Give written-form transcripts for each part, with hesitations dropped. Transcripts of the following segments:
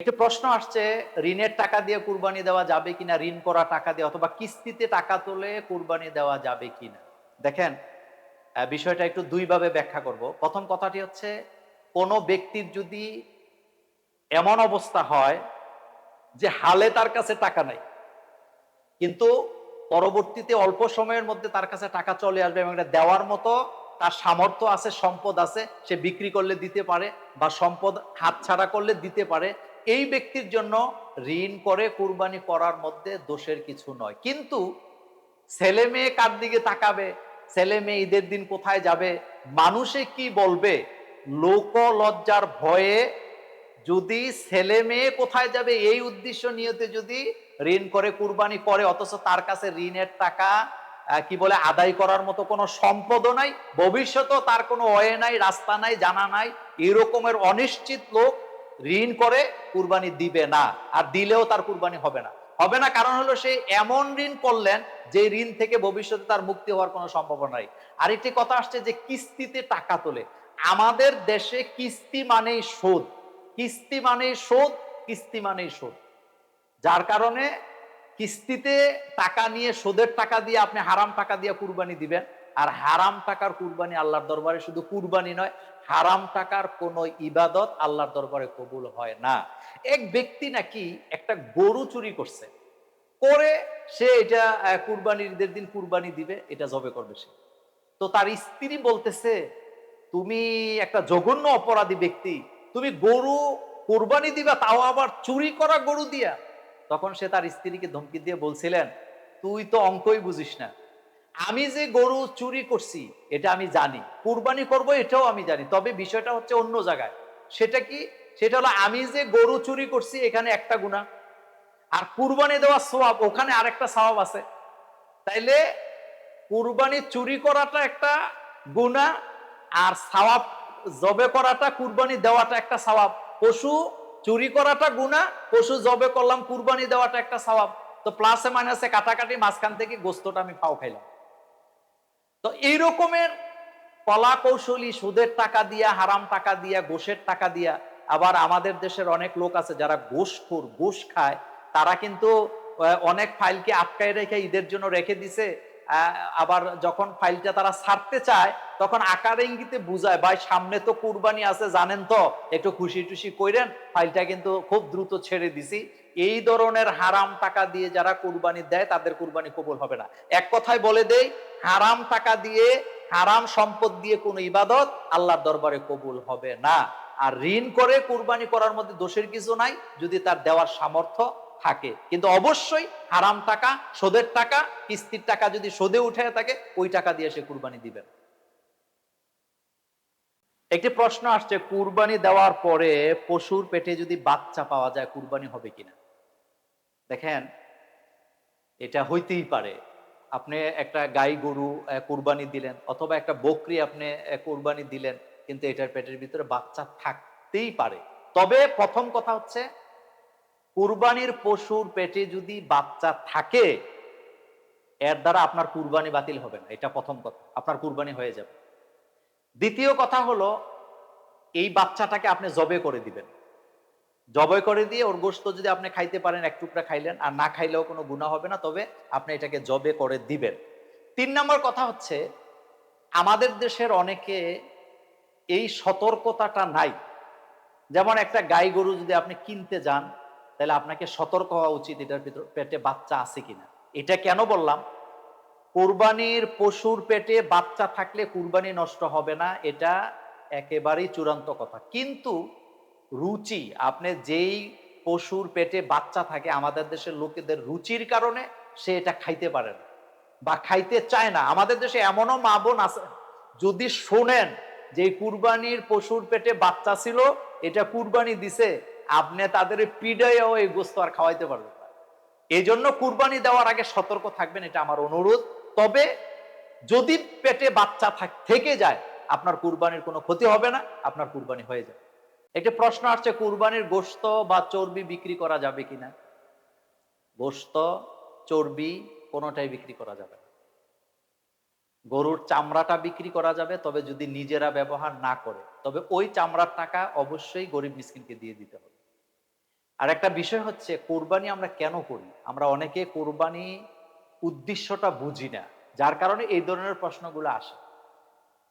একটি প্রশ্ন আসছে, ঋণের টাকা দিয়ে কুরবানি দেওয়া যাবে কিনা, ঋণ করা টাকা দিয়ে অথবা কিস্তিতে টাকা তুলে কুরবানি দেওয়া যাবে কিনা। দেখেন, বিষয়টা একটু দুইভাবে ব্যাখ্যা করব। প্রথম কথাটি হচ্ছে, কোনো ব্যক্তির যদি এমন অবস্থা হয় যে হালে তার কাছে টাকা নাই, কিন্তু পরবর্তীতে অল্প সময়ের মধ্যে তার কাছে টাকা চলে আসবে এবং এটা দেওয়ার মতো তার সামর্থ্য আছে, সম্পদ আছে, সে বিক্রি করলে দিতে পারে বা সম্পদ হাতছাড়া করলে দিতে পারে, এই ব্যক্তির জন্য ঋণ করে কুরবানি করার মধ্যে দোষের কিছু নয়। কিন্তু ছেলে মেয়ে কার দিকে তাকাবে, ছেলে মেয়ে ঈদের দিন কোথায় যাবে, মানুষে কি বলবে, লোক লজ্জার ভয়ে যদি ছেলে মেয়ে কোথায় যাবে এই উদ্দেশ্য নিয়েতে যদি ঋণ করে কুরবানি করে, অথচ তার কাছে ঋণের টাকা কি বলে আদায় করার মতো কোনো সম্পদও নাই, ভবিষ্যতেও তার কোনো ওয়ে নাই, রাস্তা নাই, জানা নাই, এরকমের অনিশ্চিত লোক ঋণ করে কুরবানি দিবে না। আর দিলেও তার কুরবানি হবে না। হবে না কারণ হলো, সে এমন ঋণ করলেন যে ঋণ থেকে ভবিষ্যতে তার মুক্তি হওয়ার কোনো সম্ভাবনা নাই। আরেকটি কথা আসছে যে কিস্তিতে টাকা তোলে। আমাদের দেশে কিস্তি মানেই সুদ, কিস্তি মানেই সুদ, কিস্তি মানেই সুদ। যার কারণে কিস্তিতে টাকা নিয়ে, সুদের টাকা দিয়ে আপনি হারাম টাকা দিয়ে কুরবানি দিবেন। আর হারাম টাকার কুরবানি আল্লাহর দরবারে শুধু কুরবানি নয়, হারাম টাকার কোন ইবাদত আল্লাহর দরবারে কবুল হয় না। এক ব্যক্তি নাকি একটা গরু চুরি করছে, করে সে এটা কুরবানির ঈদের দিন কুরবানি দিবে, এটা জবে করবে সে। তো তার স্ত্রী বলতেছে, তুমি একটা জঘন্য অপরাধী ব্যক্তি, তুমি গরু কোরবানি দিবা, তাও আবার চুরি করা গরু দিয়া। তখন সে তার স্ত্রীকে ধমকি দিয়ে বলছিলেন, তুই তো অঙ্কই বুঝিস না, আমি যে গরু চুরি করছি এটা আমি জানি, কুরবানি করব এটাও আমি জানি, তবে বিষয়টা হচ্ছে অন্য জায়গায়। সেটা কি? সেটা হলো, আমি যে গরু চুরি করছি এখানে একটা গুনাহ, আর কুরবানি দেওয়ার সওয়াব ওখানে আরেকটা সওয়াব আছে। তাইলে কুরবানি চুরি করাটা একটা গুনাহ, আর সওয়াব জবে করাটা, কুরবানি দেওয়াটা একটা সওয়াব। পশু চুরি করাটা গুনাহ, পশু জবে করলাম, কুরবানি দেওয়াটা একটা সওয়াব। তো প্লাসে মাইনাসে কাটাকাটি, মাঝখান থেকে গোস্তটা আমি ফাও খাইলাম। তো এই রকমের কলা কৌশলী, সুদের টাকা দিয়া, হারাম টাকা দিয়া, ঘুষের টাকা দিয়া। আবার আমাদের দেশের অনেক লোক আছে যারা ঘুষখোর, ঘুষ খায়। তারা কিন্তু অনেক ফাইলকে আটকায় রেখে ঈদের জন্য রেখে দিছে। আবার যখন ফাইলটা তারা ছাড়তে চায়, তখন আকার ইঙ্গিতে বুঝায়, ভাই সামনে তো কুরবানি আছে, জানেন তো, একটু খুশি টুশি কইরেন, ফাইলটা কিন্তু খুব দ্রুত ছেড়ে দিছি। এই ধরনের হারাম টাকা দিয়ে যারা কুরবানি দেয়, তাদের কুরবানি কবুল হবে না। এক কথায় বলে দেই, হারাম টাকা দিয়ে, হারাম সম্পদ দিয়ে কোনো ইবাদত আল্লাহর দরবারে কবুল হবে না। আর ঋণ করে কুরবানি করার মধ্যে দোষের কিছু নাই, যদি তার দেওয়ার সামর্থ্য থাকে। কিন্তু অবশ্যই হারাম টাকা, সুদের টাকা, কিস্তির টাকা যদি সুদে উঠে থাকে, ওই টাকা দিয়ে সে কুরবানি দিবেন। একটি প্রশ্ন আসছে, কুরবানি দেওয়ার পরে পশুর পেটে যদি বাচ্চা পাওয়া যায়, কুরবানি হবে কিনা। দেখেন, এটা হইতেই পারে। আপনি একটা গাই গরু কুরবানি দিলেন, অথবা একটা বকরি আপনি কুরবানি দিলেন, কিন্তু এটার পেটের ভিতরে বাচ্চা থাকতেই পারে। তবে প্রথম কথা হচ্ছে, কুরবানির পশুর পেটে যদি বাচ্চা থাকে, এর দ্বারা আপনার কুরবানি বাতিল হবে না। এটা প্রথম কথা, আপনার কুরবানি হয়ে যাবে। দ্বিতীয় কথা হলো, এই বাচ্চাটাকে আপনি জবে করে দিবেন। জবাই করে দিয়ে ওর গোশত যদি আপনি খাইতে পারেন, এক টুকরা খাইলেন, আর না খাইলেও কোনো গুনাহ হবে না, তবে আপনি এটাকে জবে করে দিবেন। ৩ নম্বর কথা হচ্ছে, আমাদের দেশের অনেকে এই সতর্কতাটা নাই। যেমন একটা গাই গরু যদি আপনি কিনতে যান, তাহলে আপনাকে সতর্ক হওয়া উচিত, এটার ভিতর পেটে বাচ্চা আছে কিনা। এটা কেন বললাম? কুরবানির পশুর পেটে বাচ্চা থাকলে কুরবানি নষ্ট হবে না, এটা একেবারেই চূড়ান্ত কথা। কিন্তু রুচি, আপনি যেই পশুর পেটে বাচ্চা থাকে, আমাদের দেশের লোকেদের রুচির কারণে সে এটা খাইতে পারে না বা খাইতে চায় না। আমাদের দেশে এমনও মা বোন আছে, যদি শোনেন যে কুরবানির পশুর পেটে বাচ্চা ছিল, এটা কুরবানি দিছে, আপনি তাদের পিডাইও এই গোস্ত আর খাওয়াইতে পারবেন না। এই জন্য কুরবানি দেওয়ার আগে সতর্ক থাকবেন, এটা আমার অনুরোধ। তবে যদি পেটে বাচ্চা থেকে যায়, আপনার কুরবানির কোনো ক্ষতি হবে না, আপনার কুরবানি হয়ে যাবে। একটি প্রশ্ন আসছে, কুরবানির গোশত বা চর্বি বিক্রি করা যাবে কিনা। গোশত, চর্বি কোনোটাই বিক্রি করা যাবে না। গরুর চামড়াটা বিক্রি করা যাবে, তবে যদি নিজেরা ব্যবহার না করে, তবে ওই চামড়ার টাকা অবশ্যই গরিব মিসকিনকে দিয়ে দিতে হবে। আর একটা বিষয় হচ্ছে কোরবানি আমরা কেন করি? আমরা অনেকে কোরবানি উদ্দেশ্যটা বুঝি না, যার কারণে এই ধরনের প্রশ্নগুলো আসে।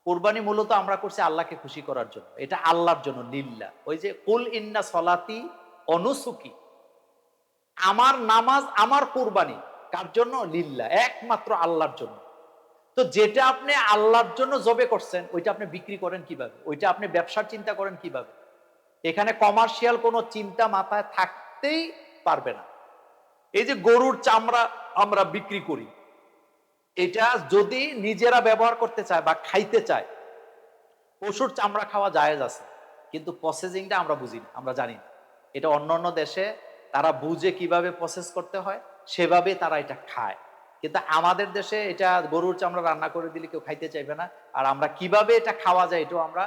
কোরবানি মূলত আমরা করছি আল্লাহকে খুশি করার জন্য, এটা আল্লাহর জন্য, লিল্লাহ। ওই যে কুল ইন্না সলাতি অনুসুকি, আমার নামাজ আমার কোরবানি কার জন্য? লিল্লাহ, একমাত্র আল্লাহর জন্য। তো যেটা আপনি আল্লাহর জন্য জবে করছেন ওইটা আপনি বিক্রি করেন কিভাবে? ওইটা আপনি ব্যবসার চিন্তা করেন কিভাবে? এখানে কমার্শিয়াল কোনো চিন্তা মাথায় থাকতেই পারবে না। এই যে গরুর চামড়া আমরা বিক্রি করি, এটা যদি নিজেরা ব্যবহার করতে চায় বা খাইতে চায়, পশুর চামড়া খাওয়া জায়েজ আছে, কিন্তু প্রসেসিংটা আমরা বুঝি না, আমরা জানি না। এটা অন্যান্য দেশে তারা বুঝে কিভাবে প্রসেস করতে হয়, সেভাবে তারা এটা খায়। কিন্তু আমাদের দেশে এটা গরুর চামড়া রান্না করে দিলে কেউ খাইতে চাইবে না। আর আমরা কিভাবে এটা খাওয়া যায় এটাও আমরা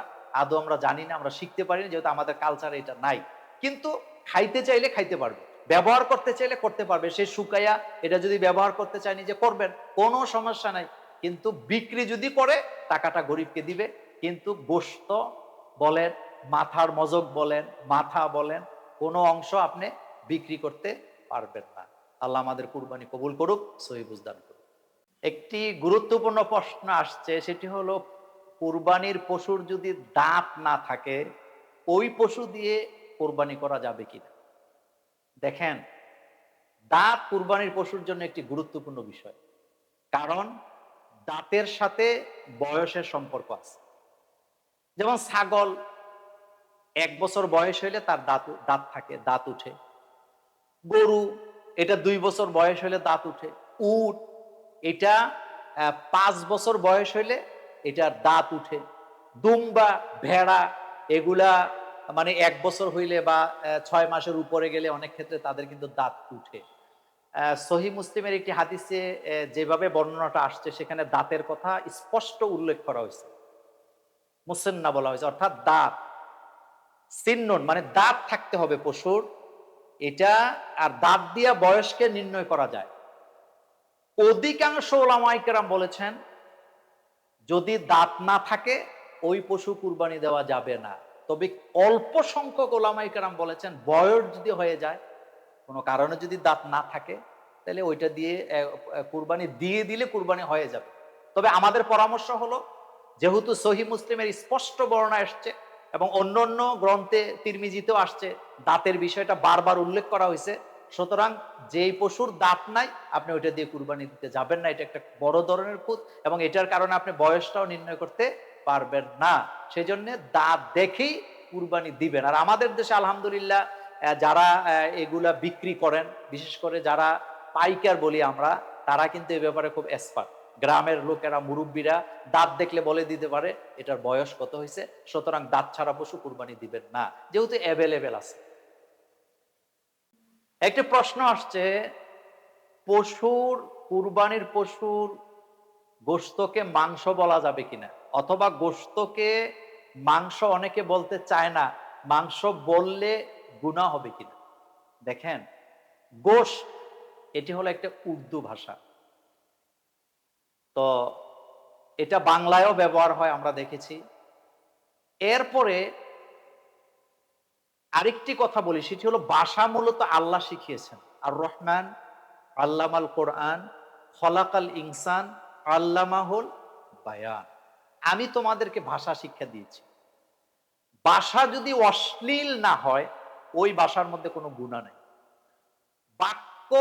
জানি না, আমরা শিখতে পারি না, যেহেতু আমাদের কালচারে এটা নাই। কিন্তু খাইতে চাইলে খাইতে পারবে, ব্যবহার করতে চাইলে করতে পারবে। সে শুকাইয়া এটা যদি ব্যবহার করতে চায় নিজে করবেন, কোনো সমস্যা নাই। কিন্তু বিক্রি যদি করে টাকাটা গরিবকে দিবে। কিন্তু গোশত বলেন, মাথার মজক বলেন, মাথা বলেন, কোনো অংশ আপনি বিক্রি করতে পারবেন না। আল্লাহ আমাদের কুরবানি কবুল করুক, সহি বুঝদান করুক। একটি গুরুত্বপূর্ণ প্রশ্ন আসছে, সেটি হলো কুরবানির পশুর যদি দাঁত না থাকে ওই পশু দিয়ে কোরবানি করা যাবে কিনা। দেখেন, দাঁত কুরবানির পশুর জন্য একটি গুরুত্বপূর্ণ বিষয়, কারণ দাঁতের সাথে বয়সের সম্পর্ক আছে। যেমন ছাগল 1 বছর বয়স হইলে তার দাঁত দাঁত থাকে, দাঁত উঠে। গরু এটা 2 বছর বয়স হইলে দাঁত উঠে। উট এটা 5 বছর বয়স হইলে এটার দাঁত উঠে। দুম্বা, ভেড়া এগুলা মানে 1 বছর হইলে বা 6 মাসের উপরে গেলে অনেক ক্ষেত্রে তাদের কিন্তু দাঁত উঠে। সহি মুসলিমের একটি হাদিসে যেভাবে বর্ণনাটা আসছে সেখানে দাঁতের কথা স্পষ্ট উল্লেখ করা হয়েছে, মুসন্না বলা হয়েছে, অর্থাৎ দাঁত সিন্নন মানে দাঁত থাকতে হবে পশুর। এটা আর দাঁত দিয়া বয়সকে নির্ণয় করা যায়। অধিকাংশ ওলামায়ে কেরাম বলেছেন যদি দাঁত না থাকে ওই পশু কুরবানি দেওয়া যাবে না। তবে অল্প সংখ্যক ওলামায়ে কেরাম বলেছেন বয়স যদি হয়ে যায়, কোনো কারণে যদি দাঁত না থাকে, তাহলে ওইটা দিয়ে কুরবানি দিয়ে দিলে কুরবানি হয়ে যাবে। তবে আমাদের পরামর্শ হলো, যেহেতু সহি মুসলিমের স্পষ্ট বর্ণনা আসছে এবং অন্য অন্য গ্রন্থে তিরমিজিতেও আসছে, দাঁতের বিষয়টা বারবার উল্লেখ করা হয়েছে, সুতরাং যেই পশুর দাঁত নাই আপনি ওইটা দিয়ে কুরবানি দিতে যাবেন না। এটা একটা বড় ধরনের খুঁত এবং এটার কারণে আপনি বয়সটাও নির্ণয় করতে পারবেন না। সেই জন্য দাঁত দেখেই কুরবানি দিবেন। আর আমাদের দেশে আলহামদুলিল্লাহ যারা এগুলা বিক্রি করেন, বিশেষ করে যারা পাইকার বলি আমরা, তারা কিন্তু এই ব্যাপারে খুব এক্সপার্ট। গ্রামের লোকেরা, মুরব্বীরা দাঁত দেখলে বলে দিতে পারে এটার বয়স কত হয়েছে। সুতরাং দাঁত ছাড়া পশু কুরবানি দিবেন না, যেহেতু অ্যাভেলেবেল আছে। একটি প্রশ্ন আসছে, পশুর কুরবানির পশুর গোশতকে মাংস বলা যাবে কিনা, অথবা গোশতকে মাংস অনেকে বলতে চায় না, মাংস বললে গুনাহ হবে কিনা। দেখেন, গোশত এটি হলো একটা উর্দু ভাষা, তো এটা বাংলায়ও ব্যবহার হয় আমরা দেখেছি। এরপরে আরেকটি কথা বলি, সেটি হলো ভাষা মূলত আল্লাহ শিখিয়েছেন। আর রহমান আল্লামাল কোরআন খলাকাল ইনসান আল্লামাহুল বায়ান। আমি তোমাদেরকে ভাষা শিক্ষা দিয়েছি। ভাষা যদি অশ্লীল না হয় ওই ভাষার মধ্যে কোনো গুনাহ নাই। বাক্য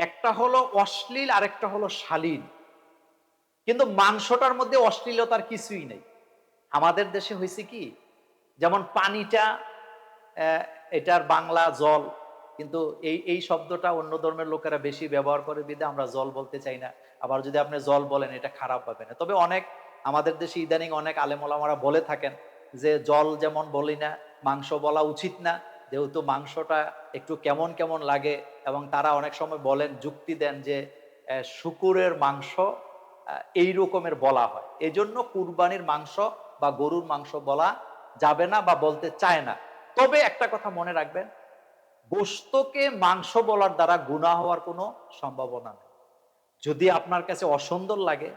একটা হলো অশ্লীল আর একটা হলো শালীন, কিন্তু মাংসটার মধ্যে অশ্লীলতার কিছুই নেই। আমাদের দেশে হয়েছে কি, যেমন পানিটা এটার বাংলা জল, কিন্তু এই এই শব্দটা অন্য ধর্মের লোকেরা বেশি ব্যবহার করে বিধে আমরা জল বলতে চাই না। আবার যদি আপনি জল বলেন এটা খারাপ হবে না। তবে অনেক আমাদের দেশে ইদানিং অনেক আলেম ওলামারা বলে থাকেন যে জল যেমন বলি না, মাংস বলা উচিত না, যেহেতু মাংসটা একটু কেমন কেমন লাগে। এবং তারা অনেক সময় বলেন, যুক্তি দেন যে শুকুরের মাংস এই রকমের বলা হয়, এজন্য কুরবানির মাংস বা গরুর মাংস বলা যাবে না বা বলতে চায় না। তবে একটা কথা মনে রাখবেন, গোশতকে মাংস বলার দ্বারা গুনাহ হওয়ার কোনো সম্ভাবনা নেই। যদি আপনার কাছে অসুন্দর লাগে,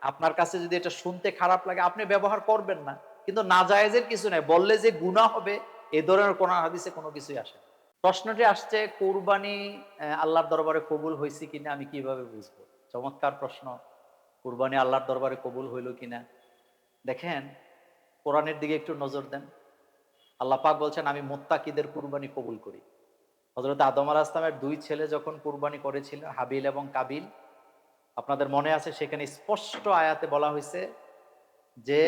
আপনার কাছে যদি এটা শুনতে খারাপ লাগে, আপনি ব্যবহার করবেন না, কিন্তু নাজায়েজের কিছু নেই। বললে যে গুনাহ হবে এ ধরনের কোন হাদিসে কোনো কিছুই আসে না। প্রশ্নটি আসছে, কুরবানি আল্লাহর দরবারে কবুল হয়েছে কিনা আমি কিভাবে বুঝবো? চমৎকার প্রশ্ন। কুরবানি আল্লাহর দরবারে কবুল হইল কিনা। দেখেন, কোরআনের দিকে একটু নজর দেন। আল্লাহ পাক বলছেন, আমি মুত্তাকিদের কুরবানি কবুল করি। হযরত আদম আলাইহিস সালামের দুই ছেলে যখন কুরবানি করেছিলেন, হাবিল এবং কাবিল, আপনাদের মনে আছে সেখানে স্পষ্ট আয়াতে বলা হয়েছে যে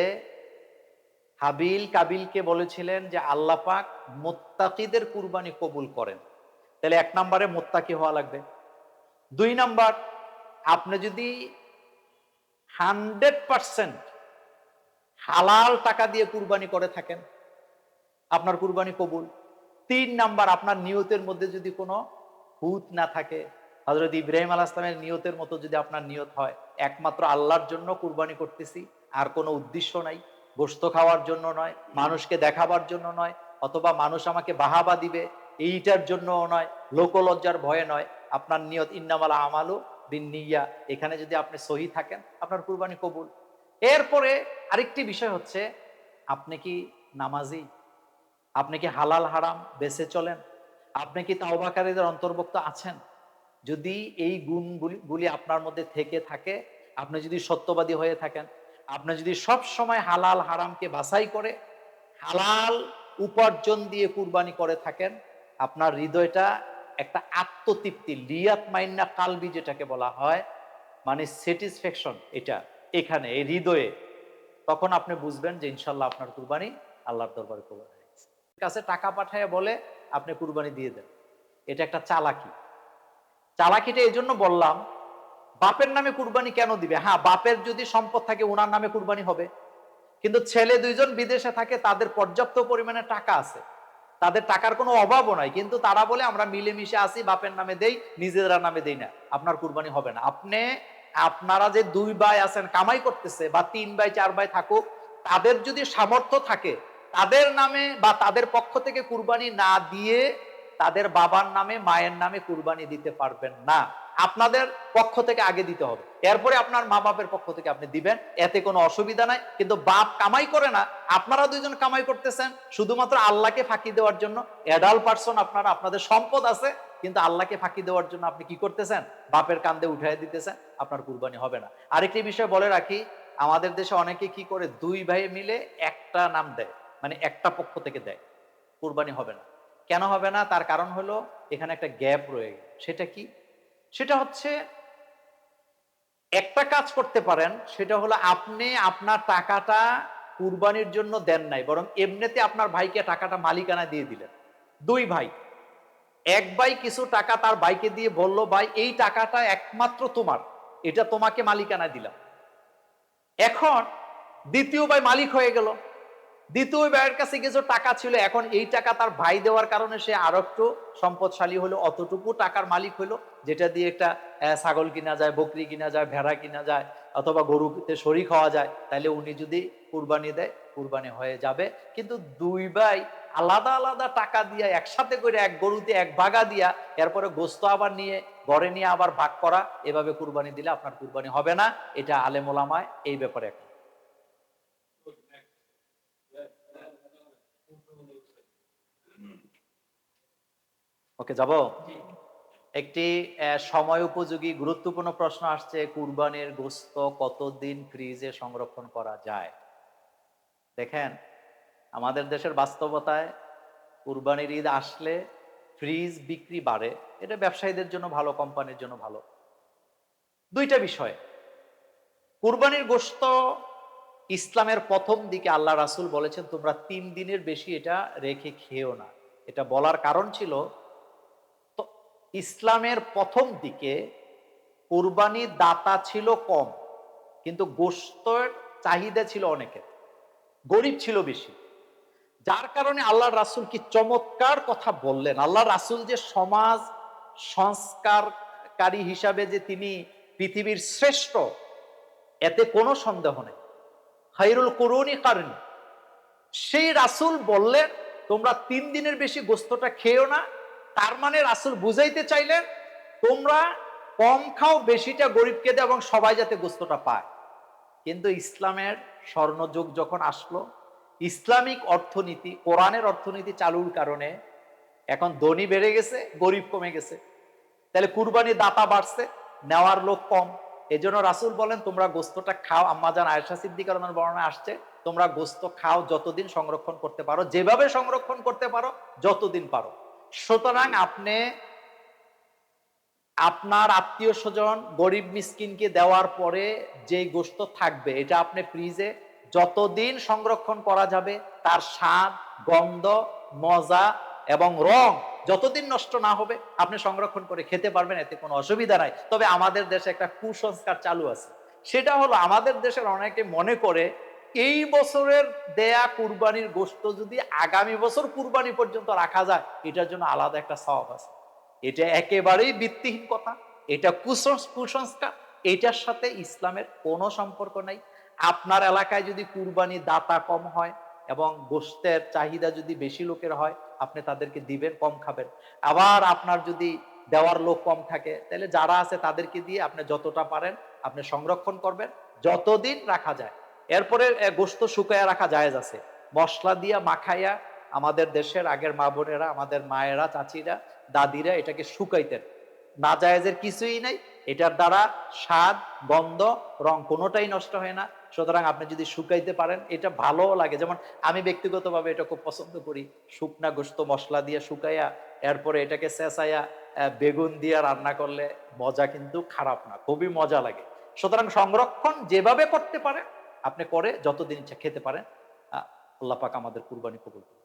হাবিল কাবিলকে বলেছিলেন যে আল্লাহ পাক মুত্তাকিদের কুরবানি কবুল করেন। তাহলে 1 নম্বরে মুত্তাকি হওয়া লাগবে। 2 নাম্বার, আপনি যদি 100% হালাল টাকা দিয়ে কুরবানি করে থাকেন, আপনার কুরবানি কবুল। 3 নাম্বার, আপনার নিয়তের মধ্যে যদি কোনো খুঁত না থাকে, হযরত ইব্রাহিম আলাইহিস সালামের নিয়তের মতো যদি আপনার নিয়ত হয়, একমাত্র আল্লাহর জন্য কুরবানি করতেছি, আর কোনো উদ্দেশ্য নাই, গোশত খাওয়ার জন্য নয়, মানুষকে দেখাবার জন্য নয়, অথবা মানুষ আমাকে বাহাবা দিবে এইটার জন্যও নয়, লোকলজ্জার ভয়ে নয়, আপনার নিয়ত ইন্নামাল আমালু বিন্নিয়া, এখানে যদি আপনি সহি থাকেন, আপনার কুরবানি কবুল। এরপরে আরেকটি বিষয় হচ্ছে, আপনি কি নামাজি? আপনি কি হালাল হারাম বেঁচে চলেন? আপনি কি তাওবাকারীদের অন্তর্ভুক্ত আছেন? যদি এই গুণগুলি আপনার মধ্যে থেকে থাকে, আপনি যদি সত্যবাদী হয়ে থাকেন, আপনি যদি সব সময় হালাল হারামকে বাছাই করে হালাল উপার্জন দিয়ে কুরবানি করে থাকেন, আপনার হৃদয়টা একটা আত্মতৃপ্তি, লিয়াত মাইন্না কালবি যেটাকে বলা হয়, মানে স্যাটিসফ্যাকশন, এটা এখানে এই হৃদয়ে, তখন আপনি বুঝবেন যে ইনশাল্লাহ আপনার কুরবানি আল্লাহর দরবারে কবুল হয়ে গেছে। কাছে টাকা পাঠায় বলে আপনি কুরবানি দিয়ে দেন, এটা একটা চালাকি। চালাকিটা এই জন্য বললাম, বাপের নামে কুরবানি কেন দিবে? হ্যাঁ, বাপের যদি সম্পদ থাকে ওনার নামে কুরবানি হবে, কিন্তু ছেলে দুইজন বিদেশে থাকে, তাদের পর্যাপ্ত পরিমাণে টাকা আছে, তাদের টাকার কোনো অভাবও নাই, কিন্তু তারা বলে আমরা মিলেমিশে আসি, বাপের নামে দেই, নিজেরা নামে দেই না, আপনার কুরবানি হবে না। আপনারা যে 2 ভাই আছেন কামাই করতেছে, বা 3 ভাই 4 ভাই থাকুক, তাদের যদি সামর্থ্য থাকে, তাদের নামে বা তাদের পক্ষ থেকে কুরবানি না দিয়ে তাদের বাবার নামে মায়ের নামে কুরবানি দিতে পারবেন না। আপনাদের পক্ষ থেকে আগে দিতে হবে, এরপরে আপনার মা বাপের পক্ষ থেকে আপনি দিবেন, এতে কোনো অসুবিধা নাই। কিন্তু বাপ কামাই করে না, আপনারা দুইজন কামাই করতেছেন শুধুমাত্র আল্লাহকে ফাঁকি দেওয়ার জন্য। অ্যাডাল্ট পারসন আপনারা, আপনাদের সম্পদ আছে, কিন্তু আল্লাহকে ফাঁকি দেওয়ার জন্য আপনি কি করতেছেন? বাপের কান্দে উঠাই দিতেছেন, আপনার কুরবানি হবে না। আরেকটি বিষয় বলে রাখি, আমাদের দেশে অনেকে কি করে, 2 ভাই মিলে একটা নাম দেয়, মানে একটা পক্ষ থেকে দেয়, কুরবানি হবে না। কেন হবে না? তার কারণ হলো এখানে একটা গ্যাপ রয়ে গেল। সেটা কি? সেটা হচ্ছে, একটা কাজ করতে পারেন, সেটা হলো আপনি আপনার টাকাটা কুরবানির জন্য দেন নাই, বরং এমনিতে আপনার ভাইকে টাকাটা মালিকানা দিয়ে দিলেন। 2 ভাই, এক ভাই কিছু টাকা তার ভাইকে দিয়ে বলল, ভাই এই টাকাটা একমাত্র তোমার, এটা তোমাকে মালিকানা দিলাম। এখন দ্বিতীয় ভাই মালিক হয়ে গেল, দ্বিতীয় ভাইয়ের কাছে কিছু টাকা ছিল, এখন এই টাকা তার ভাই দেওয়ার কারণে সে আরো একটু সম্পদশালী হলো, অতটুকু টাকার মালিক হলো, যেটা দিয়ে একটা ছাগল কিনা যায়, বকরি কিনা যায়, ভেড়া কিনা যায়, অথবা গরুতে শরীক হওয়া যায়। তাহলে উনি যদি কুরবানি দেয়, কুরবানি হয়ে যাবে। কিন্তু 2 ভাই আলাদা আলাদা টাকা দিয়া, একসাথে করে এক গরুতে এক ভাগা দিয়া, এরপরে গোস্ত আবার নিয়ে ঘরে নিয়ে আবার ভাগ করা, এভাবে কুরবানি দিলে আপনার কুরবানি হবে না। এটা আলেম ওলামায় এই ব্যাপারে একটা। ওকে, যাব। একটি সময় উপযোগী গুরুত্বপূর্ণ প্রশ্ন আসছে, কুরবানির গোশত কতদিন ফ্রিজে সংরক্ষণ করা যায়? দেখেন, আমাদের দেশের বাস্তবতায় কুরবানির ঈদ আসলে ফ্রিজ বিক্রি বাড়ে, এটা ব্যবসায়ীদের জন্য ভালো, কোম্পানির জন্য ভালো। 2টা বিষয়। কুরবানির গোশত ইসলামের প্রথম দিকে আল্লাহ রাসূল বলেছেন, তোমরা 3 দিনের বেশি এটা রেখে খেও না। এটা বলার কারণ ছিল, তো ইসলামের প্রথম দিকে কুরবানির দাতা ছিল কম, কিন্তু গোশতের চাহিদা ছিল অনেকের, গরিব ছিল বেশি। যার কারণে আল্লাহ রাসূল কি চমৎকার কথা বললেন। আল্লাহ রাসূল যে সমাজ সংস্কারকারী হিসাবে যে তিনি পৃথিবীর শ্রেষ্ঠ, এতে কোনো সন্দেহ নেই। খায়রুল কুরুনি কারনি, সেই রাসূল বললেন তোমরা 3 দিনের বেশি গোস্তটা খেও না। তার মানে রাসূল বুঝাইতে চাইলেন, তোমরা কম খাও, বেশিটা গরিবকে দাও, এবং সবাই যাতে গোস্তটা পায়। কিন্তু ইসলামের স্বর্ণযুগ যখন আসলো, ইসলামিক অর্থনীতি, কোরআনের অর্থনীতি চালুর কারণে এখন ধনী বেড়ে গেছে, গরিব কমে গেছে। তাহলে কুরবানির দাতা বাড়ছে, নেওয়ার লোক কম। এই জন্য রাসূল বলেন, তোমরা গোস্তটা খাও। আম্মাজান আয়েশা সিদ্দিকা রাদিয়াল্লাহু আনহার বর্ণনায় আসছে, তোমরা গোস্ত খাও যতদিন সংরক্ষণ করতে পারো, যেভাবে সংরক্ষণ করতে পারো, যতদিন পারো। সুতরাং আপনি আপনার আত্মীয় স্বজন গরিব মিসকিনকে দেওয়ার পরে যে গোস্ত থাকবে, এটা আপনি ফ্রিজে যতদিন সংরক্ষণ করা যাবে, তার স্বাদ, গন্ধ, মজা এবং রং যতদিন নষ্ট না হবে, আপনি সংরক্ষণ করে খেতে পারবেন, এতে কোনো অসুবিধা নাই। তবে আমাদের দেশে একটা কুসংস্কার চালু আছে, সেটা হলো আমাদের দেশের অনেকে মনে করে এই বছরের দেয়া কুরবানির গোস্ত যদি আগামী বছর কুরবানি পর্যন্ত রাখা যায়, এটার জন্য আলাদা একটা সওয়াব আছে। এটা একেবারেই ভিত্তিহীন কথা, এটা কুসংস্কার। এটার সাথে ইসলামের কোনো সম্পর্ক নাই। আপনার এলাকায় যদি কুরবানি দাতা কম হয় এবং গোশতের চাহিদা যদি বেশি লোকের হয়, আপনি তাদেরকে দিবেন, কম খাবেন। আবার আপনার যদি দেওয়ার লোক কম থাকে, তাহলে যারা আছে তাদেরকে দিয়ে আপনি যতটা পারেন আপনি সংরক্ষণ করবেন, যতদিন রাখা যায়। এরপরে গোশত শুকায়া রাখা জায়েজ আছে, মশলা দিয়া মাখাইয়া। আমাদের দেশের আগের মা বোনেরা, আমাদের মায়েরা, চাচিরা, দাদিরা এটাকে শুকাইতেন। নাজায়েজের কিছুই নাই, এটার দ্বারা স্বাদ, গন্ধ, রং কোনোটাই নষ্ট হয় না। সুতরাং আপনি যদি শুকাইতে পারেন, এটা ভালো লাগে। যেমন আমি ব্যক্তিগতভাবে এটা খুব পছন্দ করি, শুকনা গোশত মশলা দিয়ে শুকাইয়া, এরপরে এটাকে চেঁচাইয়া বেগুন দিয়ে রান্না করলে মজা কিন্তু খারাপ না, খুবই মজা লাগে। সুতরাং সংরক্ষণ যেভাবে করতে পারে আপনি করে যতদিন ইচ্ছা খেতে পারেন। আল্লাহ পাক আমাদের কুরবানি কবুল করুন।